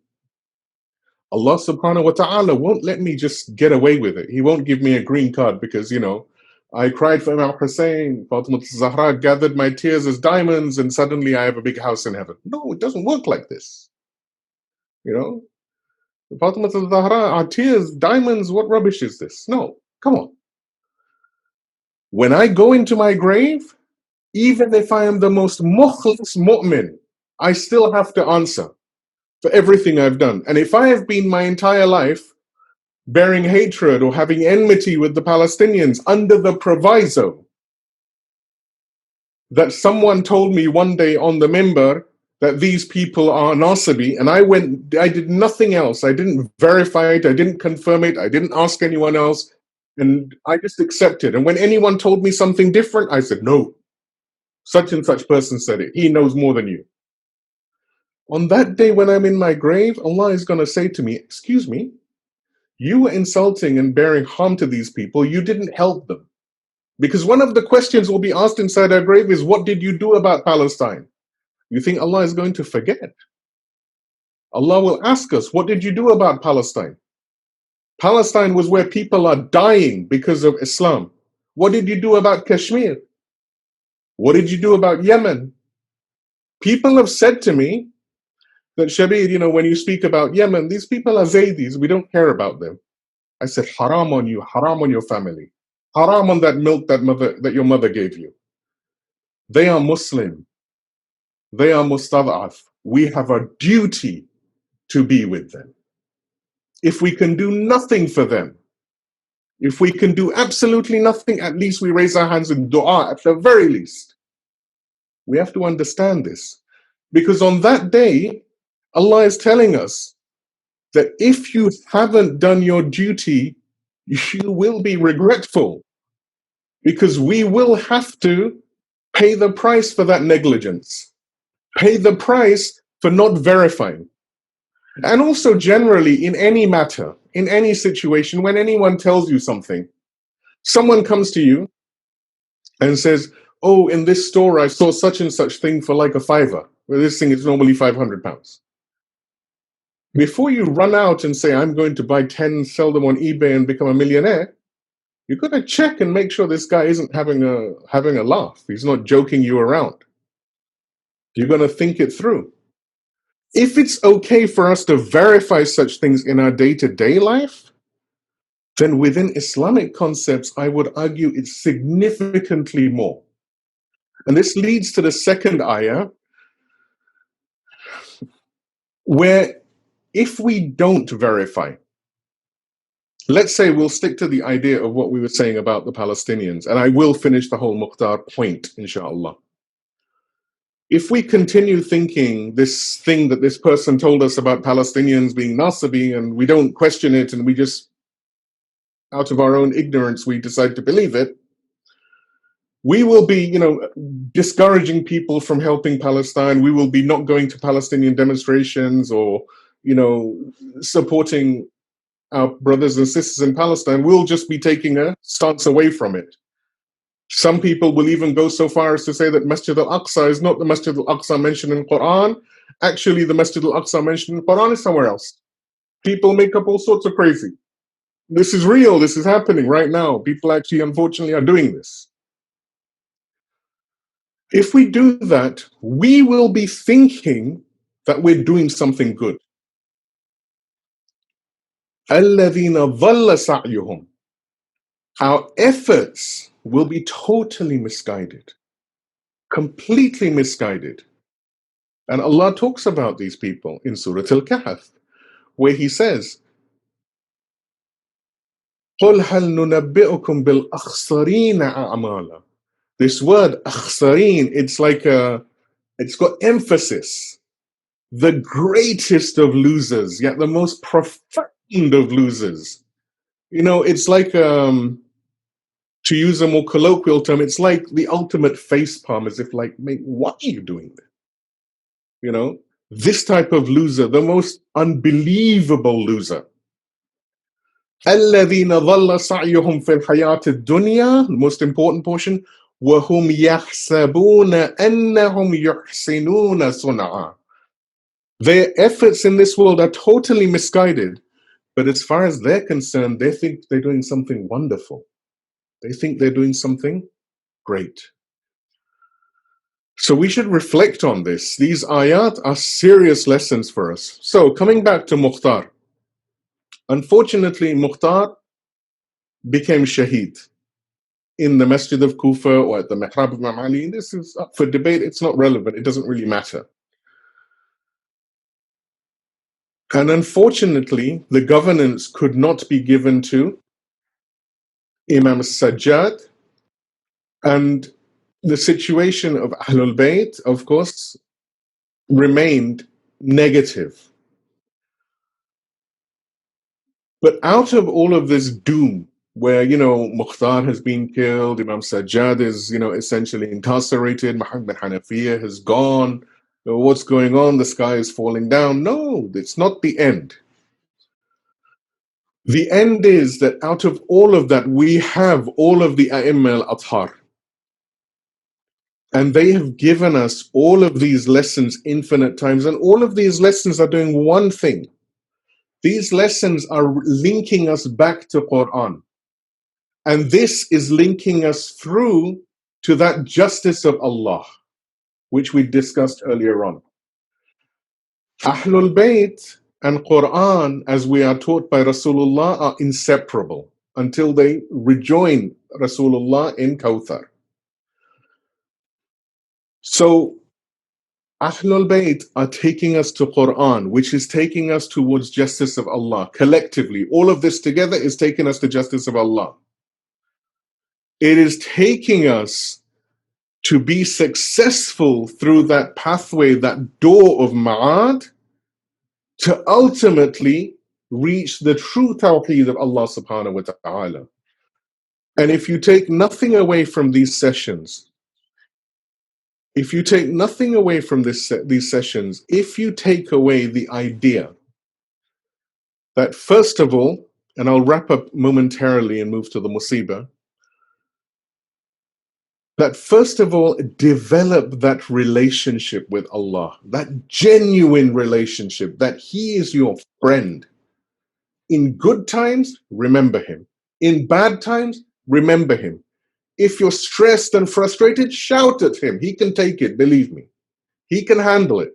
Allah subhanahu wa ta'ala won't let me just get away with it. He won't give me a green card because, I cried for Imam Hussein, Fatima al-Zahra gathered my tears as diamonds, and suddenly I have a big house in heaven. No, it doesn't work like this. Fatima al-Zahra, our tears, diamonds, what rubbish is this? No, come on. When I go into my grave, even if I am the most mukhlis mu'min, I still have to answer for everything I've done. And if I have been my entire life bearing hatred or having enmity with the Palestinians under the proviso that someone told me one day on the minbar that these people are Nasibi, and I did nothing else. I didn't verify it, I didn't confirm it, I didn't ask anyone else, and I just accepted. And when anyone told me something different, I said, no, such and such person said it. He knows more than you. On that day when I'm in my grave, Allah is going to say to me, excuse me, you were insulting and bearing harm to these people. You didn't help them. Because one of the questions will be asked inside our grave is, what did you do about Palestine? You think Allah is going to forget? Allah will ask us, what did you do about Palestine? Palestine was where people are dying because of Islam. What did you do about Kashmir? What did you do about Yemen? People have said to me that, Shabbir, when you speak about Yemen, these people are Zaydis, we don't care about them. I said, haram on you, haram on your family, haram on that milk that your mother gave you. They are Muslim. They are mustad'af. We have a duty to be with them. If we can do nothing for them, if we can do absolutely nothing, at least we raise our hands in dua at the very least. We have to understand this. Because on that day, Allah is telling us that if you haven't done your duty, you will be regretful. Because we will have to pay the price for that negligence, pay the price for not verifying. And also generally in any matter, in any situation, when anyone tells you something, someone comes to you and says, oh, in this store I saw such and such thing for like a £5, where this thing is normally £500. Before you run out and say, I'm going to buy 10, sell them on eBay and become a millionaire, you've got to check and make sure this guy isn't having a laugh. He's not joking you around. You're going to think it through. If it's okay for us to verify such things in our day-to-day life, then within Islamic concepts, I would argue it's significantly more. And this leads to the second ayah, where if we don't verify, let's say we'll stick to the idea of what we were saying about the Palestinians, and I will finish the whole Mukhtar point, inshallah. If we continue thinking this thing that this person told us about Palestinians being Nasibi, and we don't question it, and we just, out of our own ignorance, we decide to believe it, we will be, discouraging people from helping Palestine. We will be not going to Palestinian demonstrations or, supporting our brothers and sisters in Palestine. We'll just be taking a stance away from it. Some people will even go so far as to say that Masjid al-Aqsa is not the Masjid al-Aqsa mentioned in Quran. Actually, the Masjid al-Aqsa mentioned in Quran is somewhere else. People make up all sorts of crazy. This is real. This is happening right now. People actually, unfortunately, are doing this. If we do that, we will be thinking that we're doing something good. الَّذِينَ ضَلَّ سَعْيُهُمْ. Our efforts will be totally misguided, completely misguided. And Allah talks about these people in Surah Al-Kahf, where He says, قُلْ هَلْ نُنَبِّئُكُمْ بِالْأَخْسَرِينَ أَعْمَالًا. This word akhsarin, it's got emphasis. The greatest of losers, yet the most profound of losers. It's like, to use a more colloquial term, it's like the ultimate facepalm, as if like, mate, what are you doing there? This type of loser, the most unbelievable loser. الذين ظل سعيهم في الحياة الدنيا, the most important portion, وهم يحسبون أنهم يحسنون صنعا. Their efforts in this world are totally misguided, but as far as they're concerned, they think they're doing something wonderful. They think they're doing something great. So we should reflect on this. These ayat are serious lessons for us. So coming back to Mukhtar. Unfortunately, Mukhtar became shaheed in the Masjid of Kufa or at the Mihrab of Imam Ali. This is up for debate. It's not relevant. It doesn't really matter. And unfortunately, the governance could not be given to Imam Sajjad. And the situation of Ahlul Bayt, of course, remained negative. But out of all of this doom, where, Mukhtar has been killed, Imam Sajjad is, essentially incarcerated, Muhammad bin Hanafiya has gone, what's going on? The sky is falling down. No, it's not the end. The end is that out of all of that, we have all of the A'imma al-Athhar. And they have given us all of these lessons infinite times. And all of these lessons are doing one thing. These lessons are linking us back to Quran. And this is linking us through to that justice of Allah, which we discussed earlier on. Ahlul Bayt and Quran, as we are taught by Rasulullah, are inseparable until they rejoin Rasulullah in Kawthar. So Ahlul Bayt are taking us to Quran, which is taking us towards justice of Allah. Collectively, all of this together is taking us to justice of Allah. It is taking us to be successful through that pathway, that door of Ma'ad, to ultimately reach the true tawheed of Allah subhanahu wa ta'ala. And if you take nothing away from these sessions, if you take nothing away from these sessions, if you take away the idea that first of all, and I'll wrap up momentarily and move to the musibah, that first of all, develop that relationship with Allah, that genuine relationship, that He is your friend. In good times, remember Him. In bad times, remember Him. If you're stressed and frustrated, shout at Him. He can take it, believe me. He can handle it.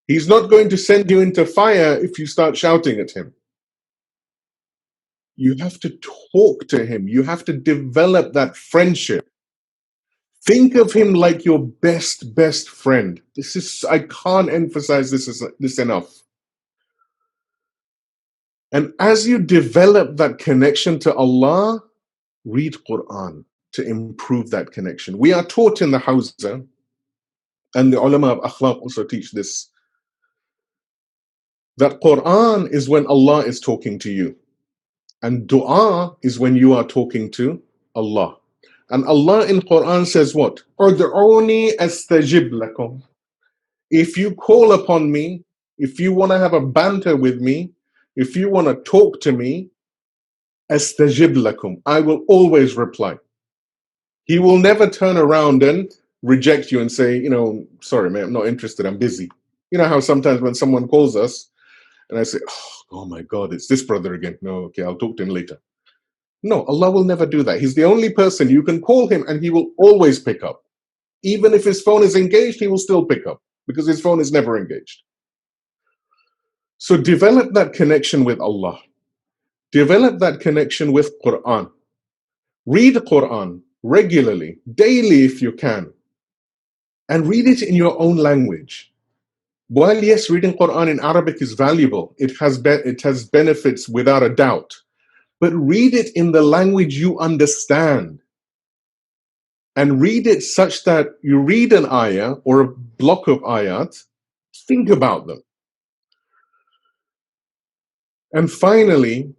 He's not going to send you into fire if you start shouting at Him. You have to talk to Him. You have to develop that friendship. Think of Him like your best friend. I can't emphasize this enough. And as you develop that connection to Allah, read Quran to improve that connection. We are taught in the Hawza, and the ulama of akhlaq also teach this, that Quran is when Allah is talking to you, and dua is when you are talking to Allah. And Allah in Quran says what? Ud'uni astajib lakum. If you call upon me, if you want to have a banter with me, if you want to talk to me, astajib lakum, I will always reply. He will never turn around and reject you and say, sorry, man, I'm not interested, I'm busy. You know how sometimes when someone calls us and I say, oh my God, it's this brother again. No, okay, I'll talk to him later. No, Allah will never do that. He's the only person you can call Him and He will always pick up. Even if His phone is engaged, He will still pick up because His phone is never engaged. So develop that connection with Allah. Develop that connection with Quran. Read Quran regularly, daily if you can. And read it in your own language. While yes, reading Quran in Arabic is valuable, it has benefits without a doubt. But read it in the language you understand. and read it such that you read an ayah or a block of ayat, think about them. And finally,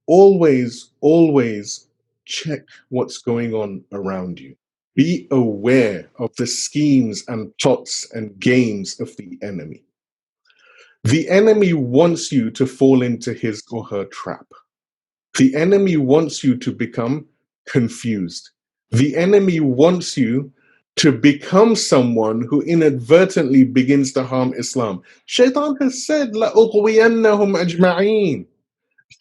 always, always check what's going on around you. Be aware of the schemes and plots and games of the enemy. The enemy wants you to fall into his or her trap. The enemy wants you to become confused. The enemy wants you to become someone who inadvertently begins to harm Islam. Shaitan has said, لَأُغْوِيَنَّهُمْ أَجْمَعِينَ.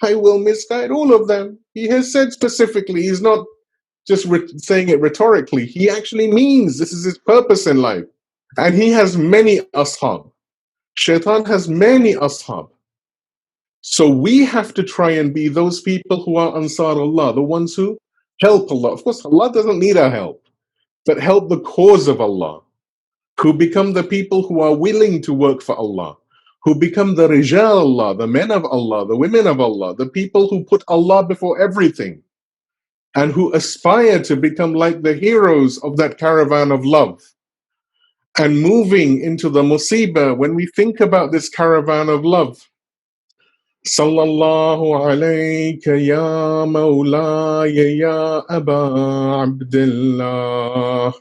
I will misguide all of them. He has said specifically, he's not just saying it rhetorically. He actually means this is his purpose in life. And he has many ashab. Shaitan has many ashab. So we have to try and be those people who are Ansar Allah, the ones who help Allah. Of course, Allah doesn't need our help, but help the cause of Allah, who become the people who are willing to work for Allah, who become the Rijal Allah, the men of Allah, the women of Allah, the people who put Allah before everything, and who aspire to become like the heroes of that caravan of love. And moving into the musibah, when we think about this caravan of love, Sallallahu alayka ya mawlaya ya Aba Abdullah.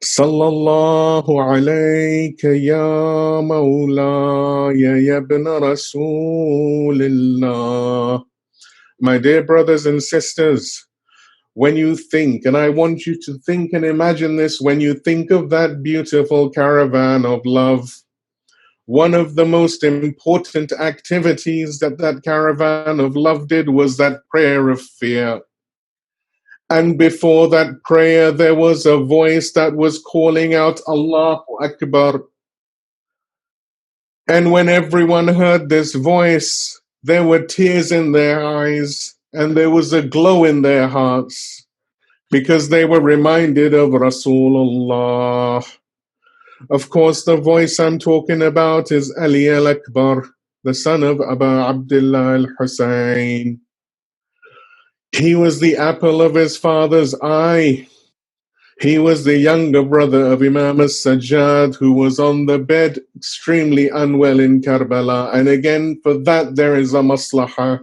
Sallallahu alayka ya mawlaya ya ibn Rasulillah. My dear brothers and sisters, when you think, and I want you to think and imagine this, when you think of that beautiful caravan of love, one of the most important activities that that caravan of love did was that prayer of fear. And before that prayer, there was a voice that was calling out, Allahu Akbar. And when everyone heard this voice, there were tears in their eyes and there was a glow in their hearts because they were reminded of Rasulullah. Of course, the voice I'm talking about is Ali al-Akbar, the son of Abu Abdullah al-Hussein. He was the apple of his father's eye. He was the younger brother of Imam al-Sajjad, who was on the bed extremely unwell in Karbala. And again, for that there is a maslahah.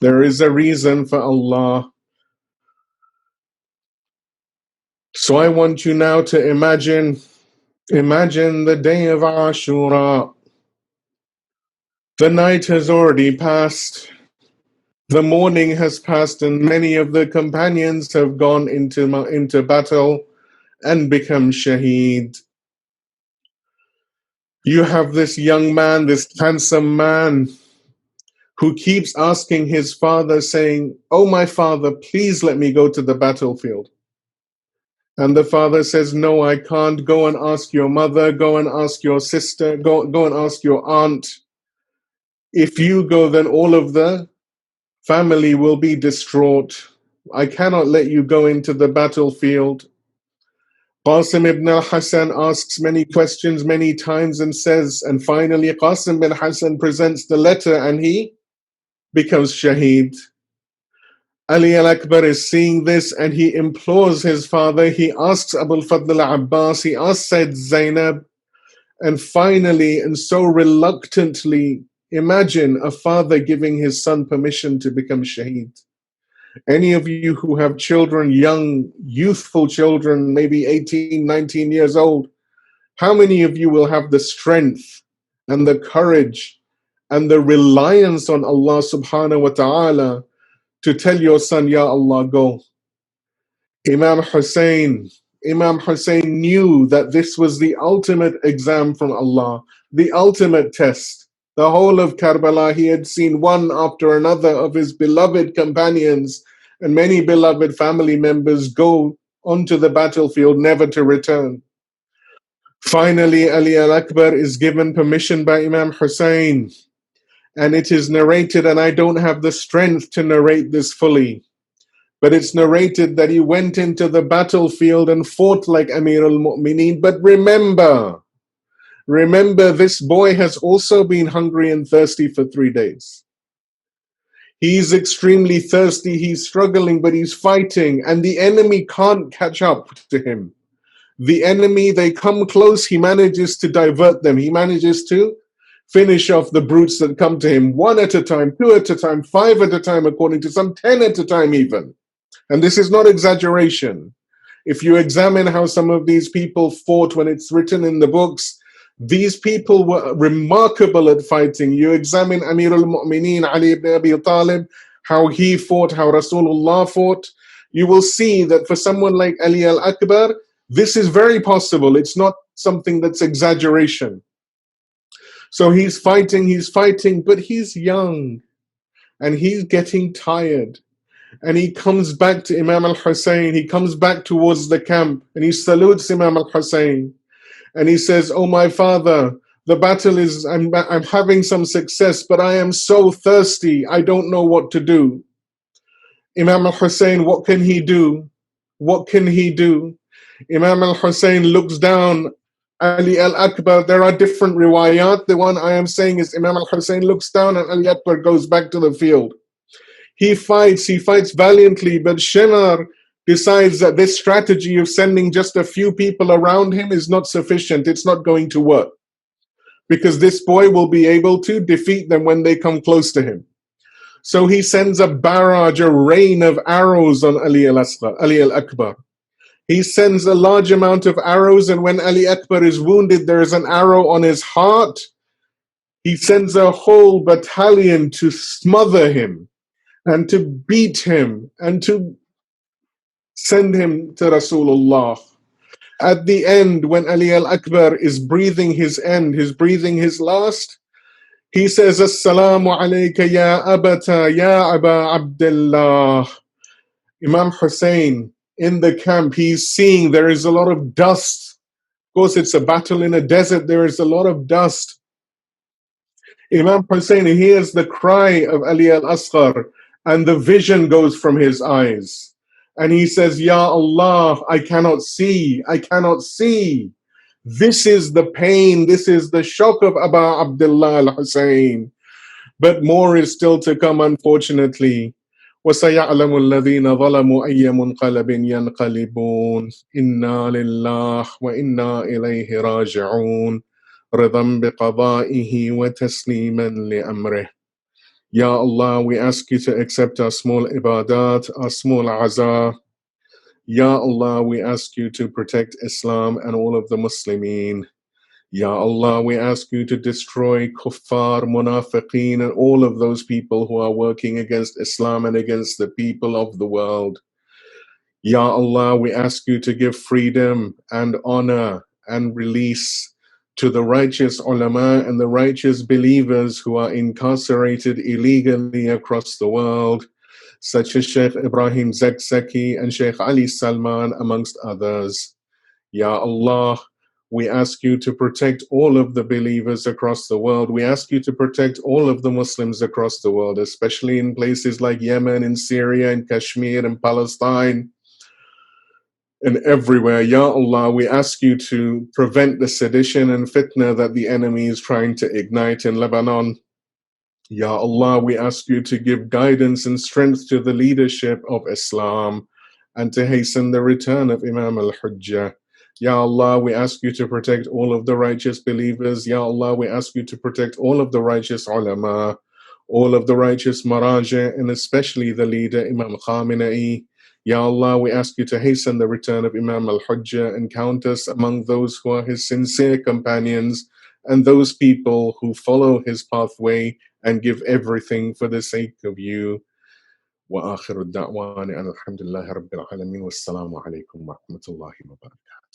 There is a reason for Allah. So I want you now to imagine the day of Ashura. The night has already passed. The morning has passed and many of the companions have gone into battle and become shaheed. You have this young man, this handsome man, who keeps asking his father, saying, "Oh, my father, please let me go to the battlefield." And the father says, "No, I can't. Go and ask your mother, go and ask your sister, go and ask your aunt. If you go, then all of the family will be distraught. I cannot let you go into the battlefield." Qasim ibn al-Hassan asks many questions many times and says, and finally Qasim bin Hassan presents the letter and he becomes shaheed. Ali al-Akbar is seeing this and he implores his father, he asks Abu al-Fadl al-Abbas, he asks Sayyid Zainab, and finally, and so reluctantly, imagine a father giving his son permission to become shaheed. Any of you who have children, young, youthful children, maybe 18, 19 years old, how many of you will have the strength and the courage and the reliance on Allah subhanahu wa ta'ala to tell your son, Ya Allah, go? Imam Hussein knew that this was the ultimate exam from Allah, the ultimate test. The whole of Karbala, he had seen one after another of his beloved companions and many beloved family members go onto the battlefield, never to return. Finally, Ali al-Akbar is given permission by Imam Hussein, and it is narrated, and I don't have the strength to narrate this fully, but it's narrated that he went into the battlefield and fought like Amir al-Mu'mineen. But remember, this boy has also been hungry and thirsty for 3 days. He's extremely thirsty, he's struggling, but he's fighting, and the enemy can't catch up to him. The enemy, they come close, he manages to divert them. He manages to finish off the brutes that come to him, one at a time, two at a time, five at a time, according to some, 10 at a time even. And this is not exaggeration. If you examine how some of these people fought when it's written in the books, these people were remarkable at fighting. You examine Amir al-Mu'mineen Ali ibn Abi Talib, how he fought, how Rasulullah fought. You will see that for someone like Ali al-Akbar, this is very possible. It's not something that's exaggeration. So he's fighting, but he's young and he's getting tired. And he comes back to Imam al-Hussein. He comes back towards the camp and he salutes Imam al-Hussein. And he says, "Oh, my father, the battle is, I'm having some success, but I am so thirsty. I don't know what to do." Imam al-Hussein, what can he do? What can he do? Imam al-Hussein looks down. Ali al-Akbar, there are different riwayat. The one I am saying is Imam al-Hussein looks down and Ali Akbar goes back to the field. He fights valiantly, but Shimar decides that this strategy of sending just a few people around him is not sufficient. It's not going to work, because this boy will be able to defeat them when they come close to him. So he sends a barrage, a rain of arrows on Ali al-Akbar. He sends a large amount of arrows, and when Ali Akbar is wounded, there is an arrow on his heart. He sends a whole battalion to smother him and to beat him and to send him to Rasulullah. At the end, when Ali al-Akbar is breathing his end, he's breathing his last, he says, "Assalamu alayka ya abata ya Aba Abdullah." Imam Hussein, in the camp, he's seeing there is a lot of dust. Of course, it's a battle in a desert, there is a lot of dust. Imam Hussein hears the cry of Ali al-Asghar, and the vision goes from his eyes. And he says, "Ya Allah, I cannot see, I cannot see." This is the pain, this is the shock of Aba Abdullah al-Hussein. But more is still to come, unfortunately. وَسَيَعْلَمُ الَّذِينَ ظَلَمُوا أَيَّ مُنْقَلَبٍ يَنْقَلِبُونَ إِنَّا لِلَّهِ وَإِنَّا إِلَيْهِ رَاجِعُونَ رِضًا بِقَضَائِهِ وَتَسْلِيمًا لِأَمْرِهِ. Ya Allah, we ask you to accept our small ibadat, our small azah. Ya Allah, we ask you to protect Islam and all of the Muslimin. Ya Allah, we ask you to destroy kuffar, munafiqeen, and all of those people who are working against Islam and against the people of the world. Ya Allah, we ask you to give freedom and honor and release to the righteous ulama and the righteous believers who are incarcerated illegally across the world, such as Shaykh Ibrahim Zakzaki and Shaykh Ali Salman, amongst others. Ya Allah, we ask you to protect all of the believers across the world. We ask you to protect all of the Muslims across the world, especially in places like Yemen, in Syria, in Kashmir, in Palestine, and everywhere. Ya Allah, we ask you to prevent the sedition and fitna that the enemy is trying to ignite in Lebanon. Ya Allah, we ask you to give guidance and strength to the leadership of Islam and to hasten the return of Imam al-Hujjah. Ya Allah, we ask you to protect all of the righteous believers. Ya Allah, we ask you to protect all of the righteous ulama, all of the righteous maraja, and especially the leader Imam Khamenei. Ya Allah, we ask you to hasten the return of Imam al-Hujjah and count us among those who are his sincere companions and those people who follow his pathway and give everything for the sake of you. وآخر الدعوان أن الحمد لله رب العالمين والسلام عليكم ورحمة الله وبركاته.